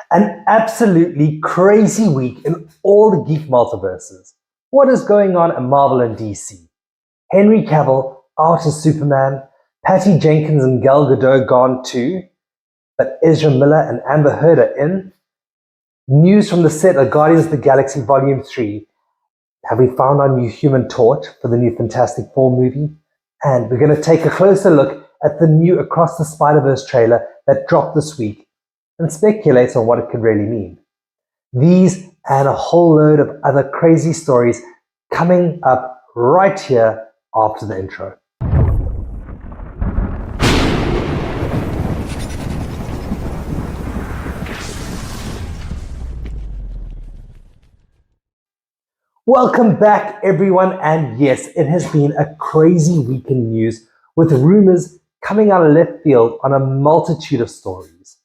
An absolutely crazy week in all the geek multiverses. What is going on at Marvel and DC? Henry Cavill out as Superman, Patty Jenkins and Gal Gadot gone too, but Ezra Miller and Amber Heard are in. News from the set of Guardians of the Galaxy Volume 3. Have we found our new Human Torch for the new Fantastic Four movie? And we're going to take a closer look at the new Across the Spider-Verse trailer that dropped this week and speculate on what it could really mean. These and a whole load of other crazy stories coming up right here after the intro. Welcome back, everyone, and yes, it has been a crazy week in news with rumors coming out of left field on a multitude of stories.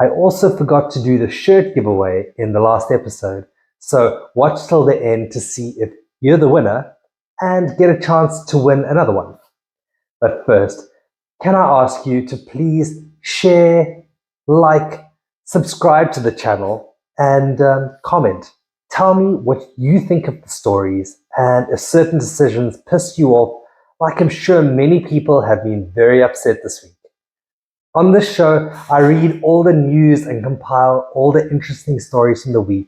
I also forgot to do the shirt giveaway in the last episode, so watch till the end to see if you're the winner and get a chance to win another one. But first, can I ask you to please share, like, subscribe to the channel, and comment. Tell me what you think of the stories and if certain decisions piss you off, like I'm sure many people have been very upset this week. On this show, I read all the news and compile all the interesting stories from the week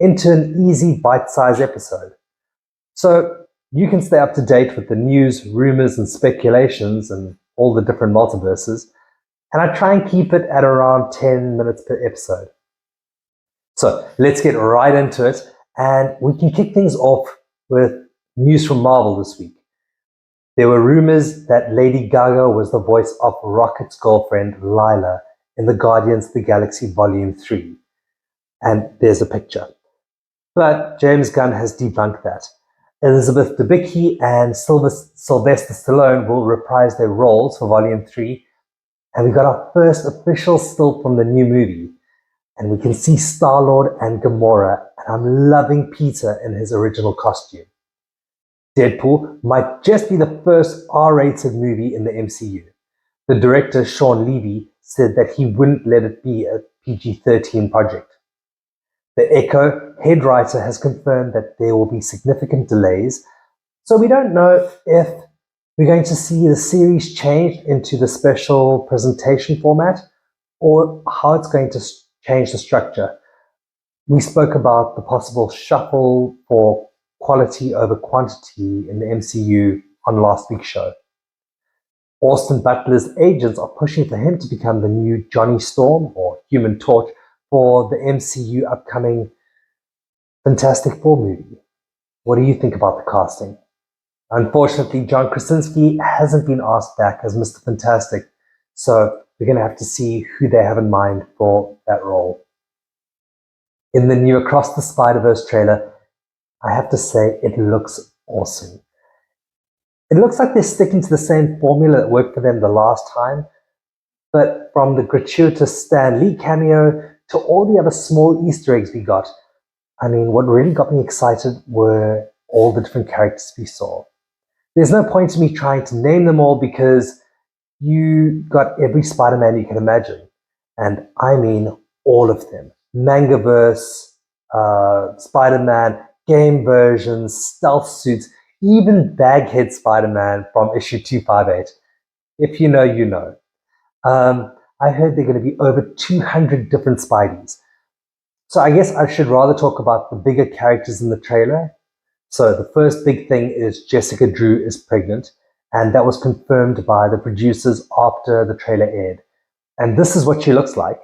into an easy bite-sized episode. So you can stay up to date with the news, rumors, and speculations and all the different multiverses, and I try and keep it at around 10 minutes per episode. So let's get right into it, and we can kick things off with news from Marvel this week. There were rumors that Lady Gaga was the voice of Rocket's girlfriend, Lila, in the Guardians of the Galaxy Volume 3. And there's a picture. But James Gunn has debunked that. Elizabeth Debicki and Sylvester Stallone will reprise their roles for Volume 3. And we got our first official still from the new movie. And we can see Star-Lord and Gamora, and I'm loving Peter in his original costume. Deadpool might just be the first R-rated movie in the MCU. The director, Sean Levy, said that he wouldn't let it be a PG-13 project. The Echo head writer has confirmed that there will be significant delays, so we don't know if we're going to see the series changed into the special presentation format or how it's going to change the structure. We spoke about the possible shuffle for quality over quantity in the MCU on last week's show. Austin Butler's agents are pushing for him to become the new Johnny Storm or Human Torch for the MCU upcoming Fantastic Four movie. What do you think about the casting? Unfortunately, John Krasinski hasn't been asked back as Mr. Fantastic, so we're going to have to see who they have in mind for that role. In the new Across the Spider-Verse trailer, I have to say it looks awesome. It looks like they're sticking to the same formula that worked for them the last time, but from the gratuitous Stan Lee cameo to all the other small Easter eggs we got, I mean, what really got me excited were all the different characters we saw. There's no point in me trying to name them all because you got every Spider-Man you can imagine. And I mean all of them. Mangaverse, Spider-Man, game versions, stealth suits, even Baghead Spider-Man from issue 258. If you know, you know. I heard there are going to be over 200 different Spideys. So I guess I should rather talk about the bigger characters in the trailer. So the first big thing is Jessica Drew is pregnant. And that was confirmed by the producers after the trailer aired. And this is what she looks like.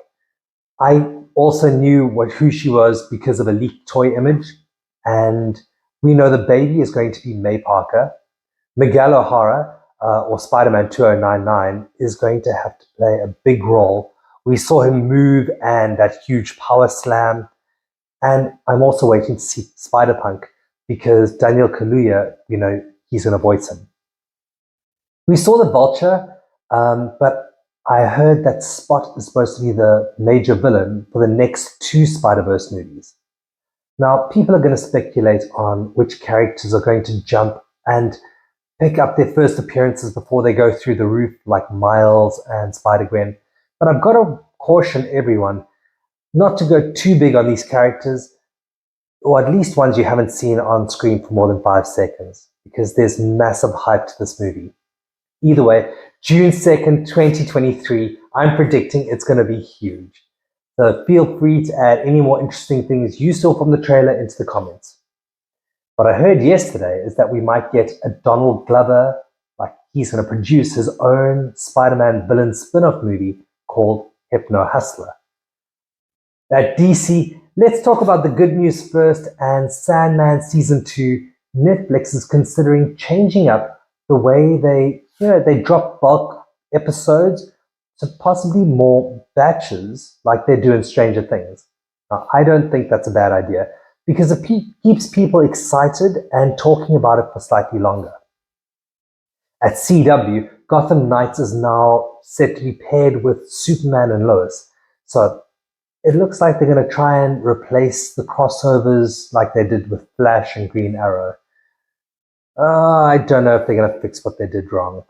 I also knew who she was because of a leaked toy image. And we know the baby is going to be May Parker. Miguel O'Hara, or Spider-Man 2099, is going to have to play a big role. We saw him move and that huge power slam. And I'm also waiting to see Spider-Punk because Daniel Kaluuya, he's going to voice him. We saw the Vulture, but I heard that Spot is supposed to be the major villain for the next 2 Spider-Verse movies. Now, people are going to speculate on which characters are going to jump and pick up their first appearances before they go through the roof, like Miles and Spider-Gwen. But I've got to caution everyone, not to go too big on these characters, or at least ones you haven't seen on screen for more than 5 seconds, because there's massive hype to this movie. Either way, June 2nd, 2023, I'm predicting it's going to be huge. So feel free to add any more interesting things you saw from the trailer into the comments. What I heard yesterday is that we might get a Donald Glover, like he's going to produce his own Spider-Man villain spin-off movie called Hypno Hustler. At DC, let's talk about the good news first, and Sandman Season 2, Netflix is considering changing up the way they drop bulk episodes to possibly more batches like they do in Stranger Things. Now, I don't think that's a bad idea because it keeps people excited and talking about it for slightly longer. At CW, Gotham Knights is now set to be paired with Superman and Lois. So it looks like they're going to try and replace the crossovers like they did with Flash and Green Arrow. I don't know if they're going to fix what they did wrong.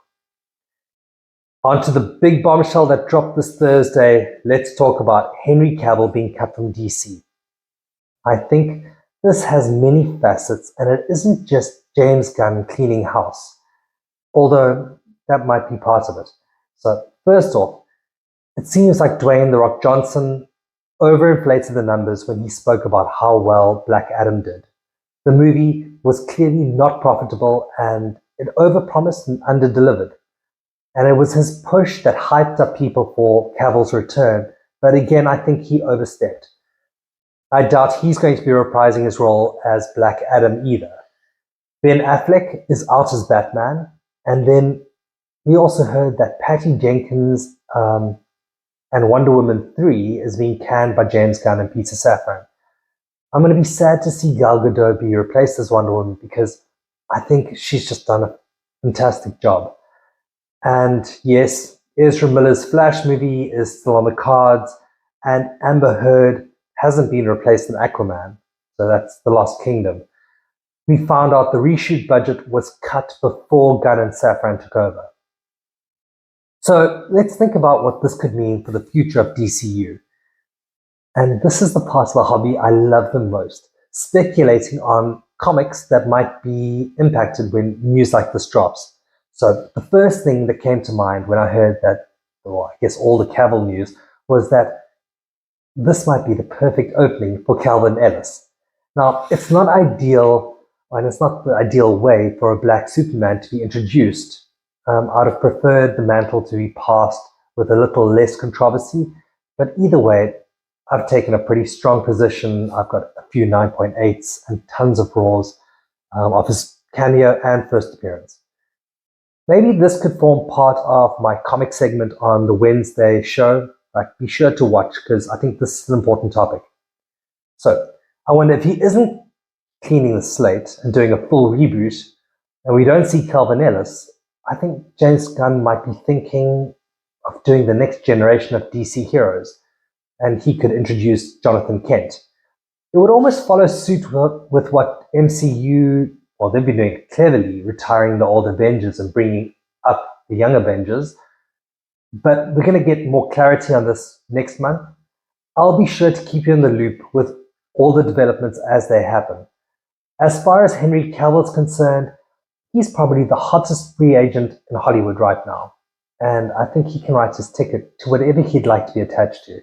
On to the big bombshell that dropped this Thursday. Let's talk about Henry Cavill being cut from DC. I think this has many facets, and it isn't just James Gunn cleaning house, although that might be part of it. So first off, it seems like Dwayne "The Rock" Johnson overinflated the numbers when he spoke about how well Black Adam did. The movie was clearly not profitable, and it overpromised and underdelivered. And it was his push that hyped up people for Cavill's return, but again, I think he overstepped. I doubt he's going to be reprising his role as Black Adam either. Ben Affleck is out as Batman, and then we also heard that Patty Jenkins and Wonder Woman 3 is being canned by James Gunn and Peter Safran. I'm going to be sad to see Gal Gadot be replaced as Wonder Woman because I think she's just done a fantastic job. And yes, Ezra Miller's Flash movie is still on the cards, and Amber Heard hasn't been replaced in Aquaman, so that's The Lost Kingdom. We found out the reshoot budget was cut before Gunn and Safran took over. So let's think about what this could mean for the future of DCU. And this is the part of the hobby I love the most, speculating on comics that might be impacted when news like this drops. So the first thing that came to mind when I heard that, or I guess all the Cavill news, was that this might be the perfect opening for Calvin Ellis. Now, it's not ideal, and it's not the ideal way for a black Superman to be introduced. I'd have preferred the mantle to be passed with a little less controversy, but either way, I've taken a pretty strong position. I've got a few 9.8s and tons of raws of his cameo and first appearance. Maybe this could form part of my comic segment on the Wednesday show. Like, be sure to watch because I think this is an important topic. So I wonder if he isn't cleaning the slate and doing a full reboot and we don't see Calvin Ellis, I think James Gunn might be thinking of doing the next generation of DC heroes, and he could introduce Jonathan Kent. It would almost follow suit with what MCU, well, they've been doing cleverly, retiring the old Avengers and bringing up the young Avengers. But we're going to get more clarity on this next month. I'll be sure to keep you in the loop with all the developments as they happen. As far as Henry Cavill's concerned, he's probably the hottest free agent in Hollywood right now. And I think he can write his ticket to whatever he'd like to be attached to.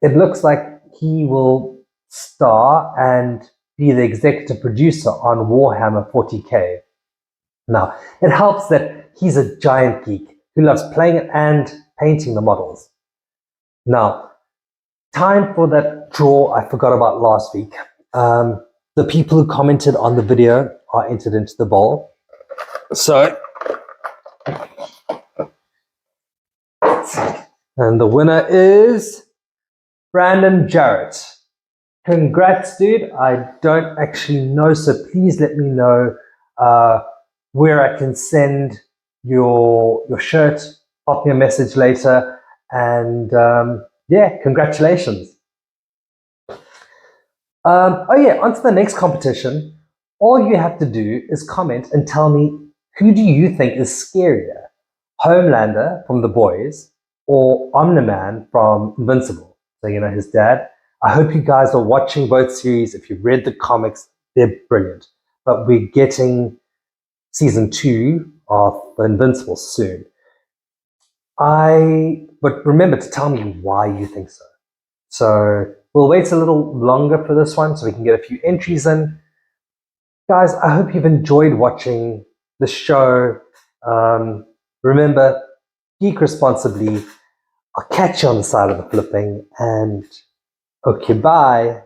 It looks like he will star and be the executive producer on Warhammer 40K. Now, it helps that he's a giant geek who loves playing and painting the models. Now, time for that draw I forgot about last week. The people who commented on the video are entered into the bowl. So, and the winner is Brandon Jarrett. Congrats, dude. I don't actually know, so please let me know where I can send your shirt. Pop me a message later, and yeah, congratulations. Oh yeah, on to the next competition. All you have to do is comment and tell me, who do you think is scarier? Homelander from The Boys or Omni-Man from Invincible? So, his dad. I hope you guys are watching both series. If you've read the comics, they're brilliant. But we're getting season 2 of Invincible soon. But remember to tell me why you think so. So we'll wait a little longer for this one so we can get a few entries in. Guys, I hope you've enjoyed watching the show. Remember, geek responsibly. I'll catch you on the side of the flipping, and okay, bye.